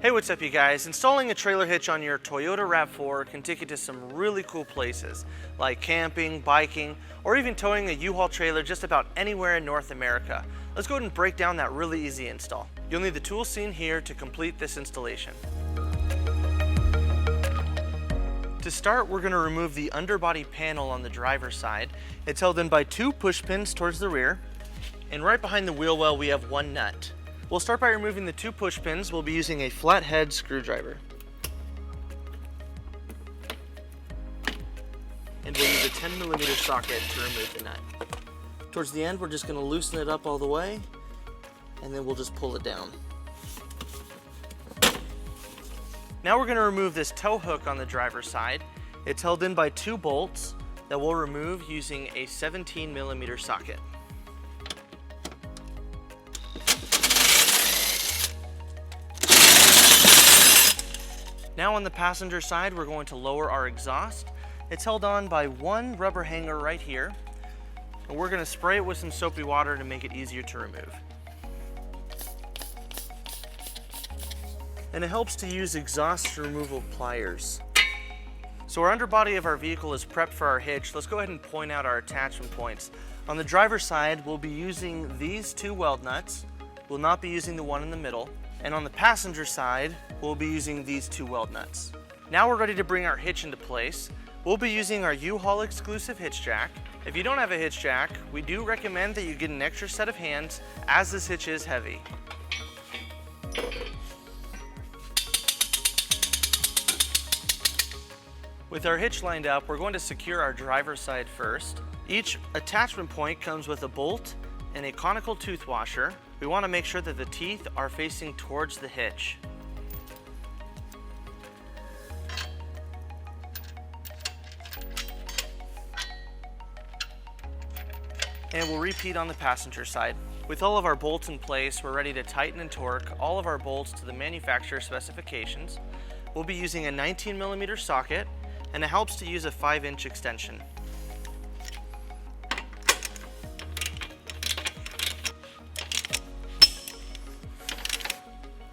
Hey, what's up you guys? Installing a trailer hitch on your Toyota Rav4 can take you to some really cool places, like camping, biking, or even towing a U-Haul trailer just about anywhere in North America. Let's go ahead and break down that really easy install. You'll need the tools seen here to complete this installation. To start, we're going to remove the underbody panel on the driver's side. It's held in by 2 push pins towards the rear, and right behind the wheel well we have 1 nut. We'll start by removing the 2 push pins. We'll be using a flathead screwdriver. And we'll use a 10mm socket to remove the nut. Towards the end, we're just going to loosen it up all the way, and then we'll just pull it down. Now we're going to remove this tow hook on the driver's side. It's held in by 2 bolts that we'll remove using a 17mm socket. Now on the passenger side, we're going to lower our exhaust. It's held on by 1 rubber hanger right here, and we're going to spray it with some soapy water to make it easier to remove. And it helps to use exhaust removal pliers. So our underbody of our vehicle is prepped for our hitch. Let's go ahead and point out our attachment points. On the driver's side, we'll be using these 2 weld nuts. We'll not be using the one in the middle. And on the passenger side, we'll be using these 2 weld nuts. Now we're ready to bring our hitch into place. We'll be using our U-Haul exclusive hitch jack. If you don't have a hitch jack, we do recommend that you get an extra set of hands, as this hitch is heavy. With our hitch lined up, we're going to secure our driver's side first. Each attachment point comes with a bolt and a conical tooth washer. We want to make sure that the teeth are facing towards the hitch. And we'll repeat on the passenger side. With all of our bolts in place, we're ready to tighten and torque all of our bolts to the manufacturer specifications. We'll be using a 19mm socket, and it helps to use a 5-inch extension.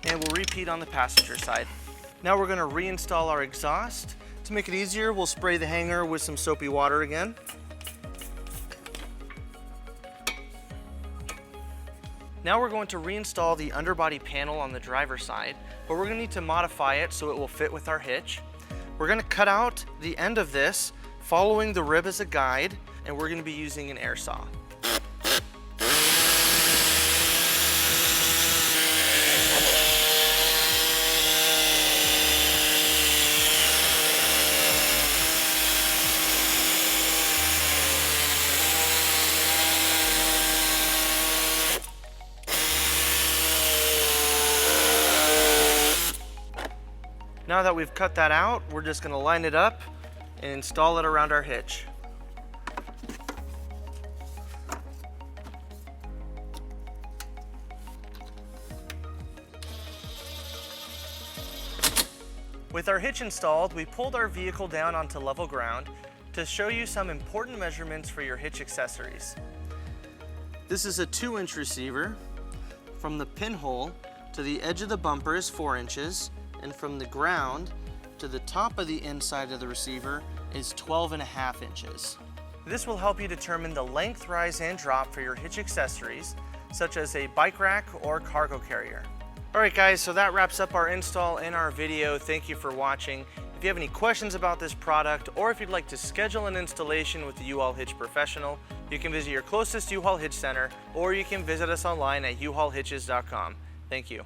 And we'll repeat on the passenger side. Now we're going to reinstall our exhaust. To make it easier, we'll spray the hanger with some soapy water again. Now we're going to reinstall the underbody panel on the driver's side, but we're going to need to modify it so it will fit with our hitch. We're going to cut out the end of this, following the rib as a guide, and we're going to be using an air saw. Now that we've cut that out, we're just going to line it up and install it around our hitch. With our hitch installed, we pulled our vehicle down onto level ground to show you some important measurements for your hitch accessories. This is a 2-inch receiver. From the pinhole to the edge of the bumper is 4 inches. And from the ground to the top of the inside of the receiver is 12.5 inches. This will help you determine the length, rise, and drop for your hitch accessories, such as a bike rack or cargo carrier. Alright guys, so that wraps up our install and our video. Thank you for watching. If you have any questions about this product, or if you'd like to schedule an installation with the U-Haul Hitch Professional, you can visit your closest U-Haul Hitch Center, or you can visit us online at uhaulhitches.com. Thank you.